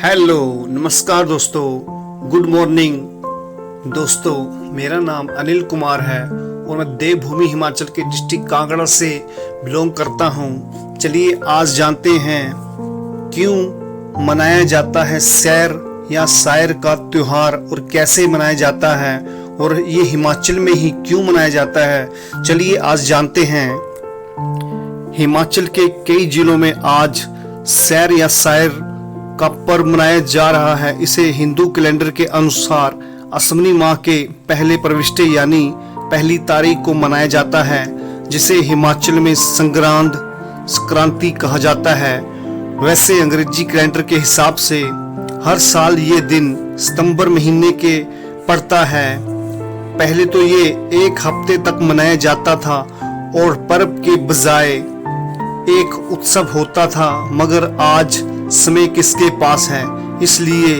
Hello नमस्कार दोस्तों, good morning दोस्तों। मेरा नाम अनिल कुमार है और मैं देवभूमि हिमाचल के डिस्ट्रिक्ट कांगड़ा से बिलोंग करता हूँ। चलिए आज जानते हैं क्यों मनाया जाता है सैर या शायर का त्योहार और कैसे मनाया जाता है और ये हिमाचल में ही क्यों मनाया जाता है। चलिए आज जानते हैं। हिमाचल के कई जिलों में आज सैर या शायर का पर्व मनाया जा रहा है। इसे हिंदू कैलेंडर के अनुसार अश्विनी माह के पहले प्रविष्टे यानी पहली तारीख को मनाया जाता है, जिसे हिमाचल में संक्रांति कहा जाता है। वैसे अंग्रेजी कैलेंडर के हिसाब से हर साल ये दिन सितंबर महीने के पड़ता है। पहले तो ये एक हफ्ते तक मनाया जाता था और पर्व के बजाय एक उत्सव होता था, मगर आज समय किसके पास है, इसलिए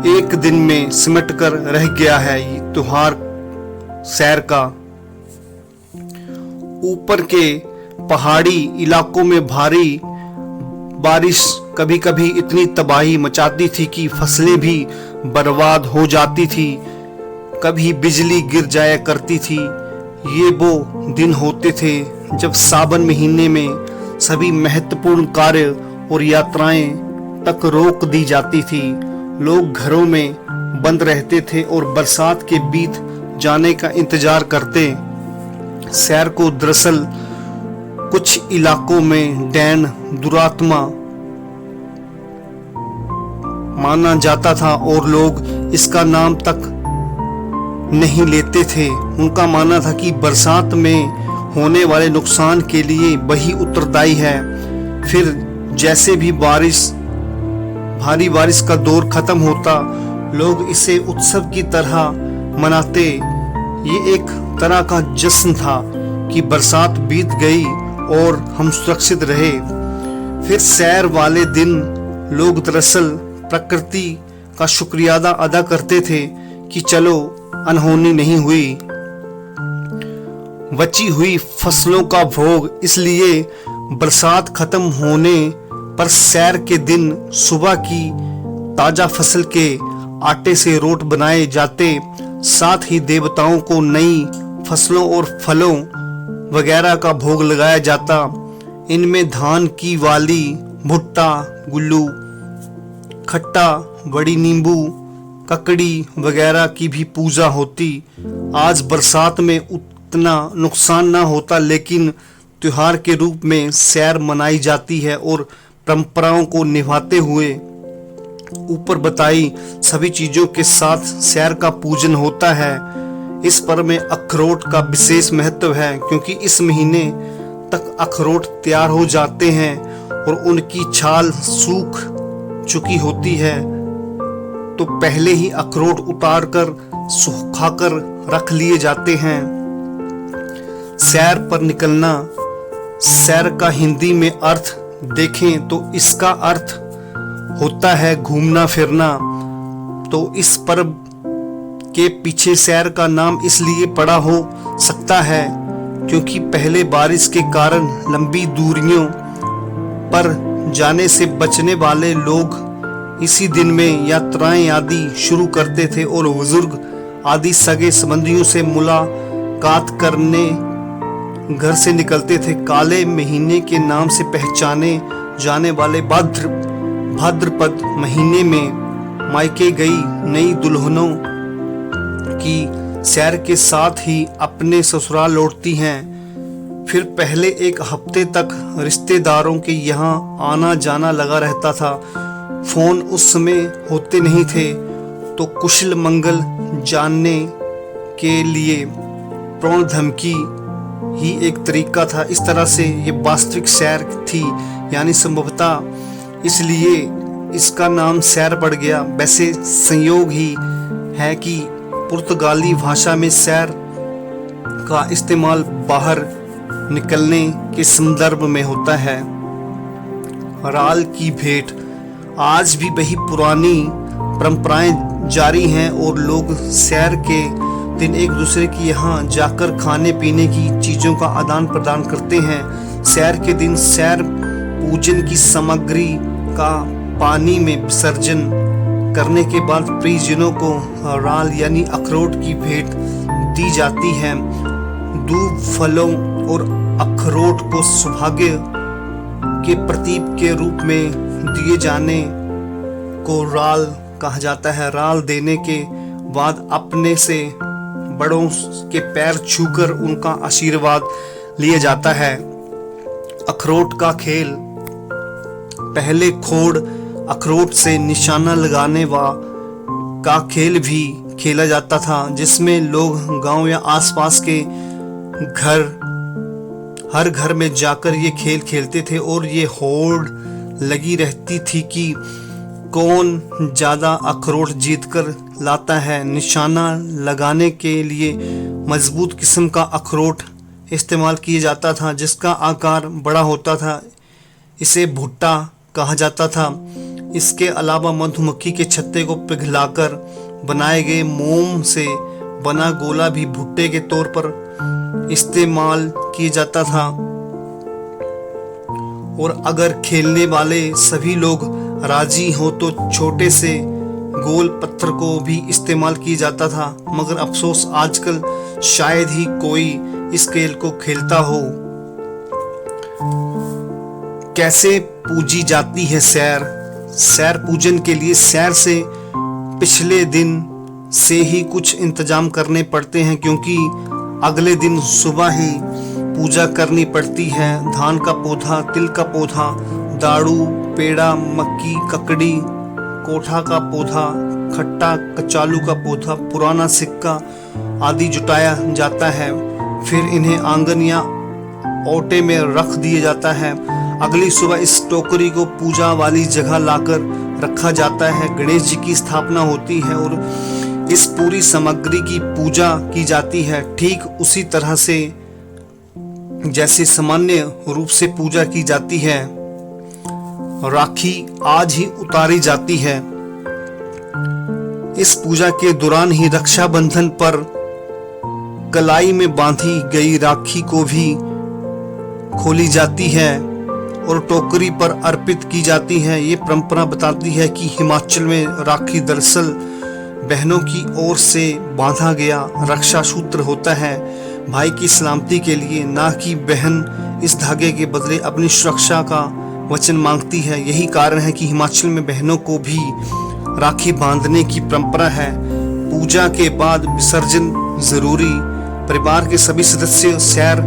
एक दिन में सिमट कर रह गया है ये त्योहार सैर का। ऊपर के पहाड़ी इलाकों में भारी बारिश कभी कभी इतनी तबाही मचाती थी कि फसलें भी बर्बाद हो जाती थी, कभी बिजली गिर जाया करती थी। ये वो दिन होते थे जब सावन महीने में सभी महत्वपूर्ण कार्य और यात्राएं तक रोक दी जाती थी। लोग घरों में बंद रहते थे और बरसात के बीत जाने का इंतजार करते। सैर को दरअसल कुछ इलाकों में डैन दुरात्मा माना जाता था और लोग इसका नाम तक नहीं लेते थे। उनका मानना था कि बरसात में होने वाले नुकसान के लिए वही उत्तरदायी है। फिर जैसे भी भारी बारिश का दौर खत्म होता, लोग इसे उत्सव की तरह मनाते। ये एक तरह का जश्न था कि बरसात बीत गई और हम सुरक्षित रहे। फिर सैर वाले दिन लोग दरअसल प्रकृति का शुक्रिया अदा करते थे कि चलो अनहोनी नहीं हुई, बची हुई फसलों का भोग। इसलिए बरसात खत्म होने पर सैर के दिन सुबह की ताजा फसल के आटे से रोट बनाए जाते, साथ ही देवताओं को नई फसलों और फलों वगैरह का भोग लगाया जाता। इनमें धान की वाली, भुट्टा, गुल्लू, खट्टा, बड़ी नींबू, ककड़ी वगैरह की भी पूजा होती। आज बरसात में उतना नुकसान ना होता, लेकिन त्योहार के रूप में सैर मनाई जाती है और परंपराओं को निभाते हुए ऊपर बताई सभी चीजों के साथ सैर का पूजन होता है। इस पर्व में अखरोट का विशेष महत्व है, क्योंकि इस महीने तक अखरोट तैयार हो जाते हैं और उनकी छाल सूख चुकी होती है, तो पहले ही अखरोट उतार कर सुखाकर रख लिए जाते हैं। सैर पर निकलना, सैर का हिंदी में अर्थ देखें तो इसका अर्थ होता है घूमना फिरना। तो इस पर्व के पीछे सैर का नाम इसलिए पड़ा हो सकता है क्योंकि पहले बारिश के कारण लंबी दूरियों पर जाने से बचने वाले लोग इसी दिन में यात्राएं आदि शुरू करते थे और बुजुर्ग आदि सगे संबंधियों से मुलाकात करने घर से निकलते थे। काले महीने के नाम से पहचाने जाने वाले भाद्रपद महीने में मायके गई नई दुल्हनों की सैर के साथ ही अपने ससुराल लौटती हैं। फिर पहले एक हफ्ते तक रिश्तेदारों के यहाँ आना जाना लगा रहता था। फोन उस समय होते नहीं थे, तो कुशल मंगल जानने के लिए प्रण धमकी ही एक तरीका था। इस तरह से ये वास्तविक सैर थी, यानी संभवतः इसलिए इसका नाम सैर पड़ गया। वैसे संयोग ही है कि पुर्तगाली भाषा में सैर का इस्तेमाल बाहर निकलने के संदर्भ में होता है। राल की भेंट, आज भी वही पुरानी परंपराएं जारी हैं और लोग सैर के दिन एक दूसरे के यहाँ जाकर खाने पीने की चीज़ों का आदान प्रदान करते हैं। सैर के दिन सैर पूजन की सामग्री का पानी में विसर्जन करने के बाद परिजनों को राल यानी अखरोट की भेंट दी जाती है। दूब, फलों और अखरोट को सौभाग्य के प्रतीक के रूप में दिए जाने को राल कहा जाता है। राल देने के बाद अपने से बड़ों के पैर छूकर उनका आशीर्वाद लिया जाता है। अखरोट का खेल। पहले खोड़ अखरोट से निशाना लगाने का खेल भी खेला जाता था, जिसमें लोग गांव या आसपास के हर घर में जाकर ये खेल खेलते थे और ये होड़ लगी रहती थी कि कौन ज़्यादा अखरोट जीतकर लाता है। निशाना लगाने के लिए मजबूत किस्म का अखरोट इस्तेमाल किया जाता था, जिसका आकार बड़ा होता था। इसे भुट्टा कहा जाता था। इसके अलावा मधुमक्खी के छत्ते को पिघलाकर बनाए गए मोम से बना गोला भी भुट्टे के तौर पर इस्तेमाल किया जाता था। और अगर खेलने वाले सभी लोग राजी हो तो छोटे से गोल पत्थर को भी इस्तेमाल किया जाता था, मगर अफसोस आजकल शायद ही कोई इस खेल को खेलता हो। कैसे पूजी जाती है सैर? सैर पूजन के लिए सैर से पिछले दिन से ही कुछ इंतजाम करने पड़ते हैं, क्योंकि अगले दिन सुबह ही पूजा करनी पड़ती है। धान का पौधा, तिल का पौधा, दाड़ू, पेड़ा, मक्की, ककड़ी, कोठा का पौधा, खट्टा कचालू का पौधा, पुराना सिक्का आदि जुटाया जाता है। फिर इन्हें आंगन या ओटे में रख दिया जाता है। अगली सुबह इस टोकरी को पूजा वाली जगह लाकर रखा जाता है। गणेश जी की स्थापना होती है और इस पूरी सामग्री की पूजा की जाती है, ठीक उसी तरह से जैसे सामान्य रूप से पूजा की जाती है। राखी आज ही उतारी जाती है। इस पूजा के दौरान ही रक्षाबंधन पर कलाई में बांधी गई राखी को भी खोली जाती है और टोकरी पर अर्पित की जाती है। ये परंपरा बताती है कि हिमाचल में राखी दरअसल बहनों की ओर से बांधा गया रक्षा सूत्र होता है, भाई की सलामती के लिए, ना कि बहन इस धागे के बदले अपनी सुरक्षा का वचन मांगती है। यही कारण है कि हिमाचल में बहनों को भी राखी बांधने की परंपरा है। पूजा के बाद विसर्जन जरूरी। परिवार के सभी सदस्य सैर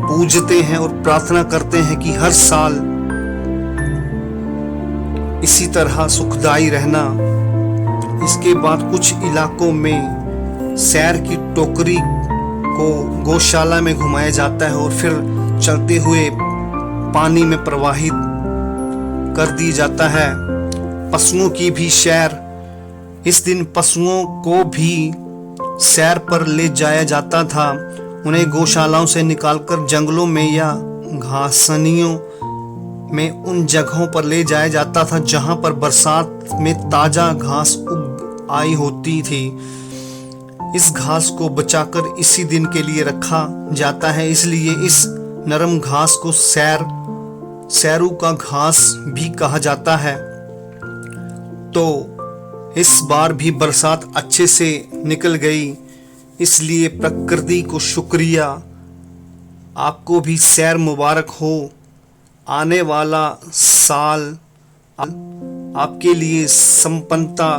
पूजते हैं और प्रार्थना करते हैं कि हर साल इसी तरह सुखदायी रहना। इसके बाद कुछ इलाकों में सैर की टोकरी को गौशाला में घुमाया जाता है और फिर चलते हुए पानी में प्रवाहित कर दी जाता है। पशुओं की भी सैर। इस दिन पशुओं को भी सैर पर ले जाया जाता था। उन्हें गौशालाओं से निकालकर जंगलों में या घासनियों में उन जगहों पर ले जाया जाता था जहां पर बरसात में ताजा घास उग आई होती थी। इस घास को बचाकर इसी दिन के लिए रखा जाता है, इसलिए इस नरम घास को सैरू का घास भी कहा जाता है। तो इस बार भी बरसात अच्छे से निकल गई, इसलिए प्रकृति को शुक्रिया। आपको भी सैर मुबारक हो। आने वाला साल आपके लिए संपन्नता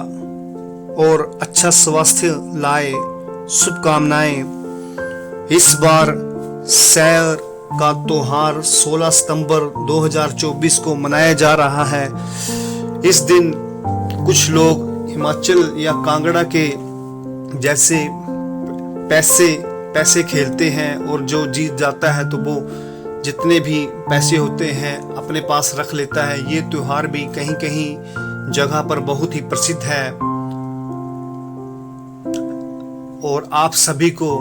और अच्छा स्वास्थ्य लाए। शुभकामनाएं। इस बार सैर का त्योहार 16 सितंबर 2024 को मनाया जा रहा है। इस दिन कुछ लोग हिमाचल या कांगड़ा के जैसे पैसे खेलते हैं और जो जीत जाता है तो वो जितने भी पैसे होते हैं अपने पास रख लेता है। ये त्योहार भी कहीं कहीं जगह पर बहुत ही प्रसिद्ध है और आप सभी को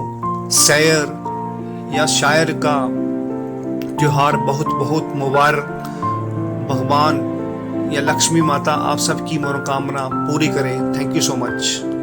सैर या शायर का त्योहार बहुत बहुत मुबारक। भगवान या लक्ष्मी माता आप सबकी मनोकामना पूरी करें। Thank you so much.